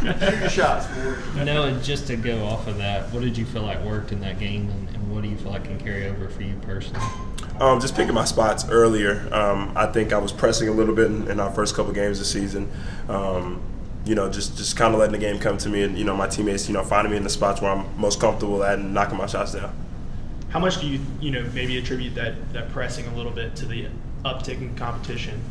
Shoot your shots, boys. No, and just to go off of that, what did you feel like worked in that game, and what do you feel like can carry over for you personally? Just picking my spots earlier. I think I was pressing a little bit in our first couple games this season. Just kind of letting the game come to me, and my teammates, finding me in the spots where I'm most comfortable at and knocking my shots down. How much do you maybe attribute that pressing a little bit to the uptick in competition?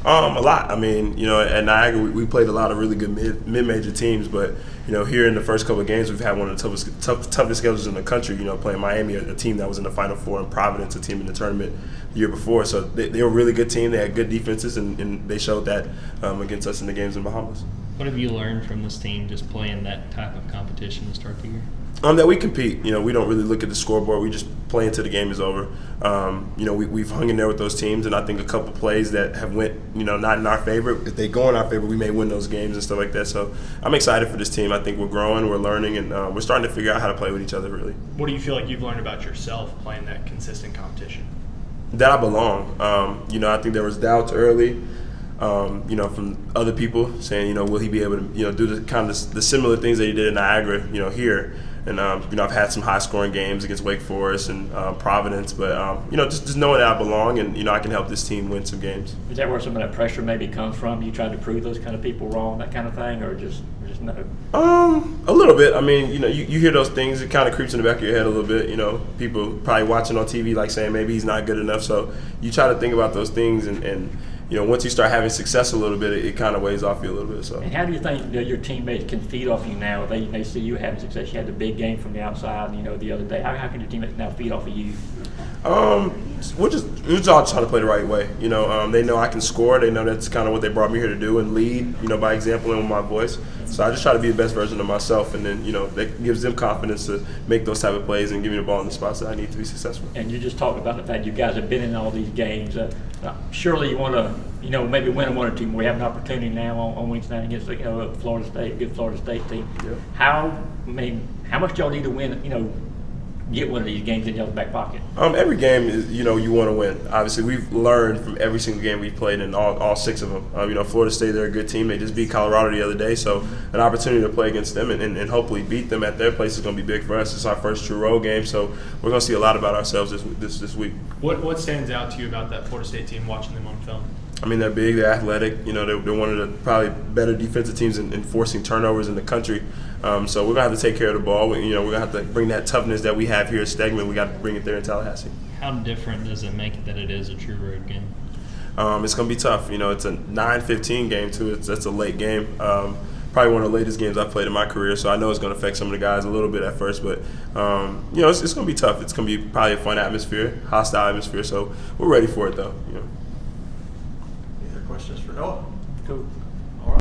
A lot. I mean, at Niagara we played a lot of really good mid-major teams, but here in the first couple of games we've had one of the toughest schedules in the country. Playing Miami, a team that was in the Final Four, and Providence, a team in the tournament the year before. So they were a really good team. They had good defenses, and they showed that against us in the games in Bahamas. What have you learned from this team just playing that type of competition to start the year? That we compete. We don't really look at the scoreboard. We just play until the game is over. We've hung in there with those teams, and I think a couple plays that have went, not in our favor. If they go in our favor, we may win those games and stuff like that. So I'm excited for this team. I think we're growing, we're learning, and we're starting to figure out how to play with each other, really. What do you feel like you've learned about yourself playing that consistent competition? That I belong. I think there was doubts early. From other people saying, will he be able to, do the kind of the similar things that he did in Niagara, here. And, I've had some high-scoring games against Wake Forest and Providence. But, just knowing that I belong and, I can help this team win some games. Is that where some of that pressure maybe comes from? You try to prove those kind of people wrong, that kind of thing, or just no? A little bit. I mean, you hear those things. It kind of creeps in the back of your head a little bit. People probably watching on TV like saying maybe he's not good enough. So you try to think about those things and once you start having success a little bit, it kind of weighs off you a little bit. So. And how do you think your teammates can feed off you now? They see you having success. You had the big game from the outside, the other day. How can your teammates now feed off of you? We're just all trying to play the right way. They know I can score. They know that's kind of what they brought me here to do and lead, by example and with my voice. So I just try to be the best version of myself, and then, that gives them confidence to make those type of plays and give me the ball in the spots that I need to be successful. And you just talked about the fact you guys have been in all these games. Surely you want to, maybe win one or two more. We have an opportunity now on Wednesday night against, Florida State, a good Florida State team. Yep. How much do y'all need to win, get one of these games in y'all's back pocket? Every game is, you want to win. Obviously, we've learned from every single game we've played in all six of them. Florida State, they're a good team. They just beat Colorado the other day, so an opportunity to play against them and hopefully beat them at their place is going to be big for us. It's our first true road game, so we're going to see a lot about ourselves this week. What stands out to you about that Florida State team watching them on film? I mean, they're big, they're athletic. They're one of the probably better defensive teams in forcing turnovers in the country. So we're going to have to take care of the ball. We're going to have to bring that toughness that we have here at Stegman. We got to bring it there in Tallahassee. How different does it make it that it is a true road game? It's going to be tough. It's a 9:15 game, too. That's a late game. Probably one of the latest games I've played in my career, so I know it's going to affect some of the guys a little bit at first. But, it's going to be tough. It's going to be probably a fun atmosphere, hostile atmosphere. So we're ready for it, though. Any other questions for Noah? Cool.